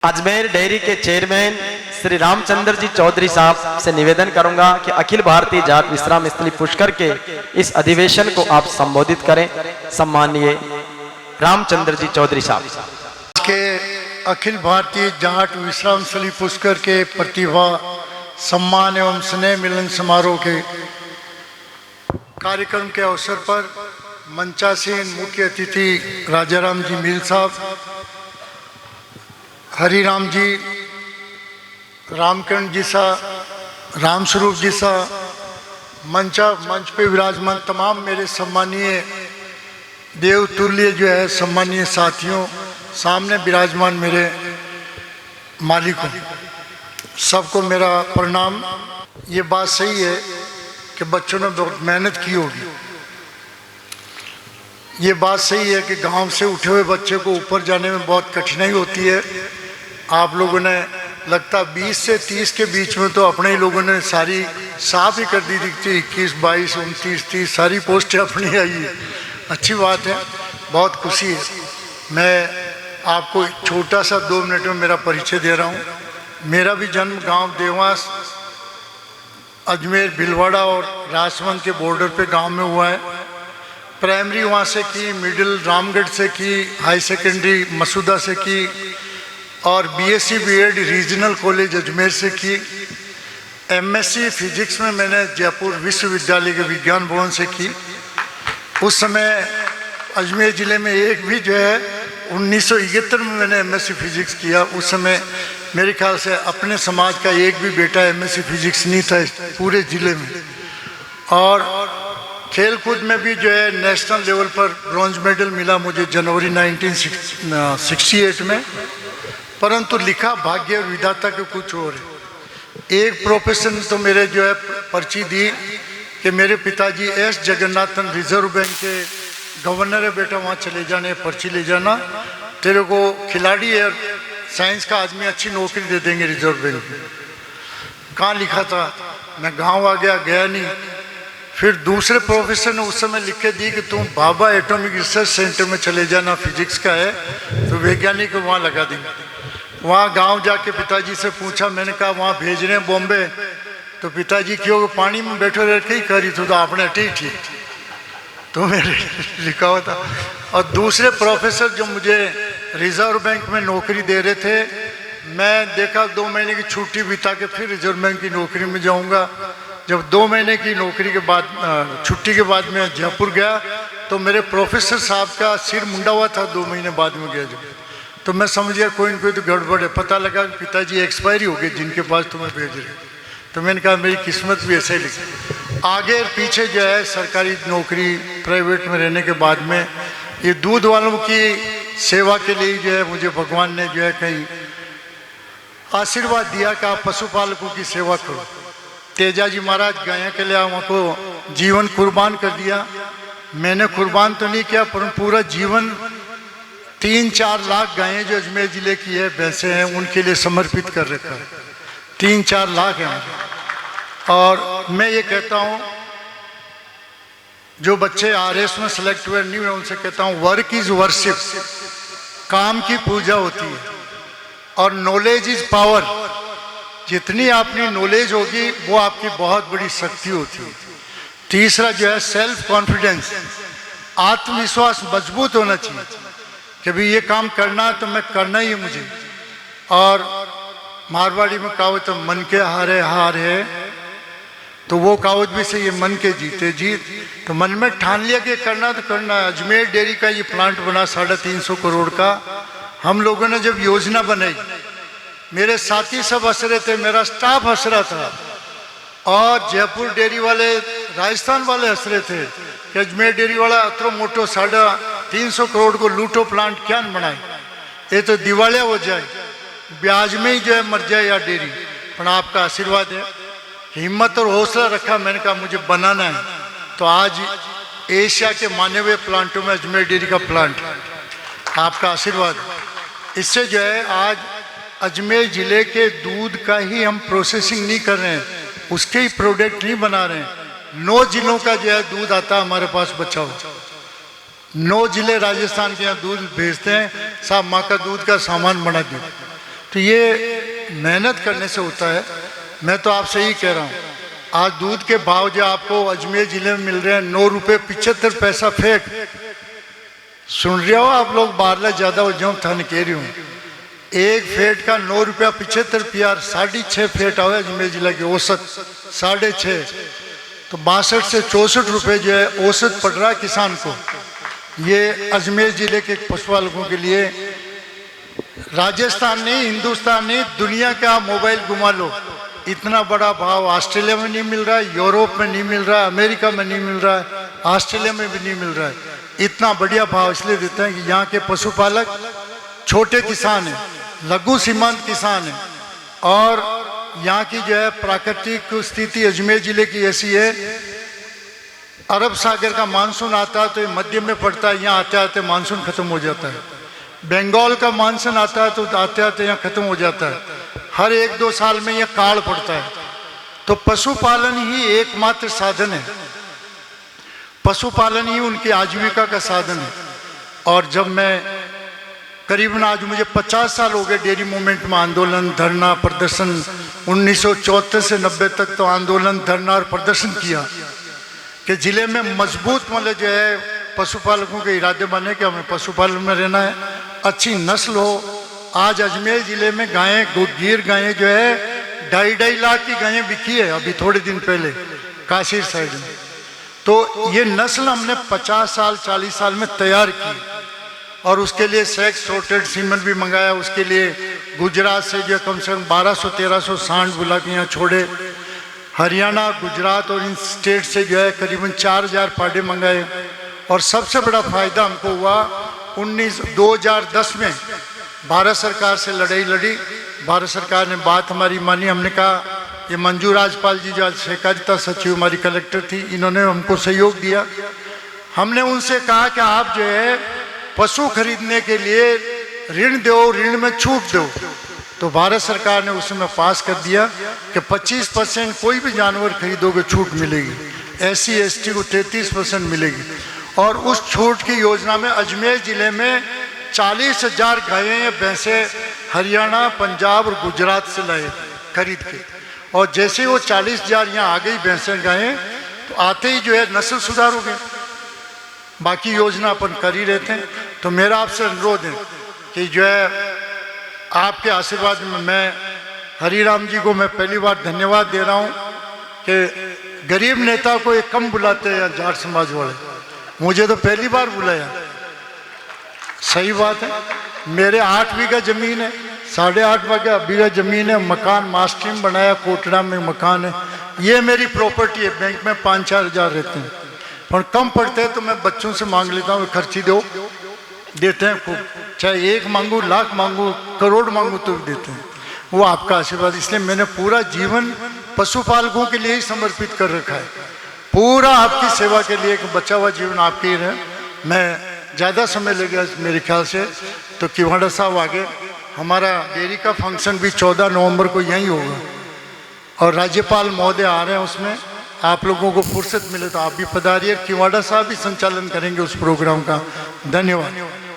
Ajmer dairy के chairman Shri Ramchandra ji Chaudhary साहब से निवेदन करूंगा कि अखिल भारतीय जाट विश्राम स्थली पुष्कर के इस अधिवेशन को आप संबोधित करें। सम्माननीय रामचंद्र जी चौधरी साहब के अखिल भारतीय जाट विश्राम स्थली पुष्कर के प्रतिभा सम्मान एवं स्नेह मिलन समारोह के कार्यक्रम के अवसर पर मंचासीन मुख्य अतिथि राजाराम जी मील साहब, हरिराम जी, रामकरण जी सा, रामस्वरूप जी सा, मंच पे विराजमान तमाम मेरे सम्मानीय देवतुल्य जो है सम्मानीय साथियों, सामने विराजमान मेरे मालिकों, सबको मेरा प्रणाम। ये बात सही है कि बच्चों ने बहुत मेहनत की होगी। ये बात सही है कि गांव से उठे हुए बच्चे को ऊपर जाने में बहुत कठिनाई होती है। आप लोगों ने लगता 20 से 30 के बीच में तो अपने ही लोगों ने सारी साफ ही कर दी थी। 21, 22, 29, 30 सारी पोस्टें अपनी आई है। अच्छी बात है, बहुत खुशी है। मैं आपको छोटा सा 2 मिनट में मेरा परिचय दे रहा हूँ। मेरा भी जन्म गांव देवास, अजमेर भिलवाड़ा और राजसमंद के बॉर्डर पे गांव में हुआ है। प्राइमरी वहाँ से की, मिडिल रामगढ़ से की, हाई सेकेंडरी मसूदा से की और BSc BEd regional college Ajmer से की। एमएससी फिजिक्स में मैंने जयपुर विश्वविद्यालय के विज्ञान भवन से की। उस समय अजमेर ज़िले में एक भी जो है 1971 में मैंने एमएससी फिजिक्स किया। उस समय मेरे ख्याल से अपने समाज का एक भी बेटा एमएससी फिजिक्स नहीं था पूरे ज़िले में। और खेल कूद में भी जो है नेशनल लेवल पर ब्रॉन्ज मेडल मिला मुझे जनवरी 1968 में। परंतु लिखा भाग्य और विधाता के कुछ और है। एक प्रोफेशन तो मेरे जो है पर्ची दी कि मेरे पिताजी एस जगन्नाथन रिजर्व बैंक के गवर्नर है, बेटा वहाँ चले जाने, पर्ची ले जाना, तेरे को खिलाड़ी है साइंस का आदमी, अच्छी नौकरी दे देंगे रिजर्व बैंक में। कहाँ लिखा था, मैं गांव आ गया नहीं। फिर दूसरे प्रोफेसर ने उस समय लिख के दी कि तुम भाभा एटॉमिक रिसर्च सेंटर में चले जाना, फिजिक्स का है तो वैज्ञानिक को वहाँ लगा देंगे। वहाँ गांव जाके पिताजी से पूछा, मैंने कहा वहाँ भेज रहे हैं बॉम्बे, तो पिताजी क्यों पानी में बैठे रह के ही करी तो आपने ठीक तो मेरे लिखा हुआ था। और दूसरे प्रोफेसर जो मुझे रिजर्व बैंक में नौकरी दे रहे थे, मैं देखा 2 महीने की छुट्टी बिता के फिर रिजर्व बैंक की नौकरी में जाऊँगा। जब 2 महीने की नौकरी के बाद छुट्टी के बाद मैं जयपुर गया तो मेरे प्रोफेसर साहब का सिर मुंडा हुआ था। 2 महीने बाद में गया जब, तो मैं समझ गया कोई न कोई तो गड़बड़ है। पता लगा कि पिताजी एक्सपायरी हो गए जिनके पास तुम्हें भेज रहे। तो मैंने कहा मेरी किस्मत भी ऐसे ही लिखी। आगे पीछे जो है सरकारी नौकरी प्राइवेट में रहने के बाद में ये दूध वालों की सेवा के लिए जो है मुझे भगवान ने जो है कहीं आशीर्वाद दिया कि आप पशुपालकों की सेवा करो। तेजा जी महाराज गायों के लिए हमको जीवन कुर्बान कर दिया। मैंने कुर्बान तो नहीं किया, पर पूरा जीवन 3-4 लाख गायें जो अजमेर ज़िले की है भैंसे हैं उनके लिए समर्पित कर रखा है। 3-4 लाख हैं। और मैं ये कहता हूँ जो बच्चे आरएस में सेलेक्ट हुए नहीं हुए उनसे कहता हूँ वर्क इज वर्शिप, काम की पूजा होती है और नॉलेज इज पावर। जितनी अपनी नॉलेज होगी वो आपकी बहुत बड़ी शक्ति होती है। तीसरा जो है सेल्फ कॉन्फिडेंस, आत्मविश्वास मजबूत होना चाहिए कि भाई ये काम करना है तो मैं करना ही है मुझे। और मारवाड़ी में कहावत है मन के हारे हार है, तो वो कहावत भी सही है, मन के जीते जीत। तो मन में ठान लिया कि करना तो करना है। अजमेर डेयरी का ये प्लांट बना 350 करोड़ का। हम लोगों ने जब योजना बनाई, मेरे साथी सब हंस रहे थे, मेरा स्टाफ हंस रहा था और जयपुर डेयरी वाले, राजस्थान वाले हंस रहे थे कि अजमेर डेयरी वाला अतरो मोटो 350 करोड़ को लूटो प्लांट क्या न बनाए, ये तो दिवालिया हो जाए, ब्याज में ही जो है मर जाए या डेयरी। पर आपका आशीर्वाद है, हिम्मत और हौसला रखा, मैंने कहा मुझे बनाना है। तो आज एशिया के माने हुए प्लांटों में अजमेर डेयरी का प्लांट, आपका आशीर्वाद। इससे जो है आज अजमेर ज़िले के दूध का ही हम प्रोसेसिंग नहीं कर रहे हैं, उसके ही प्रोडक्ट नहीं बना रहे हैं। 9 जिलों का जो है दूध आता है हमारे पास बचा हुआ। 9 जिले राजस्थान के यहाँ दूध भेजते हैं, साहब माँ का दूध का सामान बना दो। तो ये मेहनत करने से होता है। मैं तो आपसे ही कह रहा हूँ, आज दूध के भाव जो आपको अजमेर जिले में मिल रहे हैं 9 रुपये 75 पैसा फेंक। सुन रहे हो आप लोग, बारला ज़्यादा हो जाऊँ थाने कह रही हूँ, एक फेट का 9 रुपया 75 PR, 6.5 फेट आवे अजमेर जिला के औसत 6.5, तो 62 से 64 रुपये जो है औसत पड़ रहा है किसान को। ये अजमेर जिले के पशुपालकों के लिए राजस्थान नहीं, हिंदुस्तान नहीं, दुनिया का मोबाइल घुमा लो, इतना बड़ा भाव ऑस्ट्रेलिया में नहीं मिल रहा है, यूरोप में नहीं मिल रहा है, अमेरिका में नहीं मिल रहा है, ऑस्ट्रेलिया में भी नहीं मिल रहा है। इतना बढ़िया भाव इसलिए देते हैं कि यहाँ के पशुपालक छोटे किसान हैं, लघु सीमांत किसान हैं, और यहाँ की जो है प्राकृतिक स्थिति अजमेर जिले की ऐसी है, अरब सागर का मानसून आता है तो ये मध्य में पड़ता है, यहाँ आते आते मानसून खत्म हो जाता है। बंगाल का मानसून आता है तो आते आते यहाँ खत्म हो जाता है। हर 1-2 साल में यह काल पड़ता है। तो पशुपालन ही एकमात्र साधन है, पशुपालन ही उनकी आजीविका का साधन है। और जब मैं करीबन आज मुझे 50 साल हो गए डेयरी मूवमेंट में आंदोलन, धरना, प्रदर्शन, 1974 से 90 तक तो आंदोलन, धरना और प्रदर्शन किया कि जिले में मजबूत मतलब जो है पशुपालकों के इरादे बने कि हमें पशुपालन में रहना है, अच्छी नस्ल हो। आज अजमेर जिले में गायें, गिर गायें जो है 2.5 लाख की गायें बिकी है अभी थोड़े दिन पहले काशीर साइड में। तो ये नस्ल हमने 50 साल 40 साल में तैयार की, और उसके लिए सेक्स सॉर्टेड सीमेंट भी मंगाया। उसके लिए गुजरात से जो कम से कम 1200-1300 सांड बुला के यहाँ छोड़े, हरियाणा, गुजरात और इन स्टेट से जो है करीबन 4000 पाडे मंगाए। और सबसे बड़ा फायदा हमको हुआ 2010 में भारत सरकार से लड़ाई लड़ी, भारत सरकार ने बात हमारी मानी। हमने कहा, ये मंजू राजपाल जी जो सहकारिता सचिव हमारी कलेक्टर थी, इन्होंने हमको सहयोग दिया। हमने उनसे कहा कि आप जो है पशु खरीदने के लिए ऋण दो, ऋण में छूट दो। तो भारत सरकार ने उसमें पास कर दिया कि 25% कोई भी जानवर खरीदोगे छूट मिलेगी, SC ST को 33% मिलेगी। और उस छूट की योजना में अजमेर जिले में 40,000 गायें या भैंसें हरियाणा, पंजाब और गुजरात से लाए खरीद के। और जैसे वो 40,000 यहाँ आ गई भैंसें गायें, तो आते ही जो है नस्ल सुधार हो गए। बाकी योजना अपन कर ही रहते हैं। तो मेरा आपसे अनुरोध है कि जो है आपके आशीर्वाद में, मैं हरिराम जी को मैं पहली बार धन्यवाद दे रहा हूँ कि गरीब नेता को ये कम बुलाते हैं जाट समाज वाले, मुझे तो पहली बार बुलाया। सही बात है, मेरे 8 बीघा जमीन है, 8.5 बीघा जमीन है, मकान मास्टरीम बनाया, कोटड़ा में मकान है, ये मेरी प्रॉपर्टी है। बैंक में 5-4 हज़ार रहते हैं, और कम पड़ते हैं तो मैं बच्चों से मांग लेता हूँ, खर्ची दो, देते हैं खूब। चाहे 1 मांगू, लाख मांगू, करोड़ मांगू तो भी देते हैं। वो आपका आशीर्वाद। इसलिए मैंने पूरा जीवन पशुपालकों के लिए ही समर्पित कर रखा है, पूरा आपकी सेवा के लिए। बचा हुआ जीवन आपके ही रहे। मैं ज़्यादा समय लगेगा मेरे ख्याल से, तो किवाड़ा साहब आगे हमारा डेयरी का फंक्शन भी 14 नवंबर को यहीं होगा, और राज्यपाल महोदय आ रहे हैं। उसमें आप लोगों को फुर्सत मिले तो आप भी पधारिए। किवाड़ा साहब भी संचालन करेंगे उस प्रोग्राम का। धन्यवाद।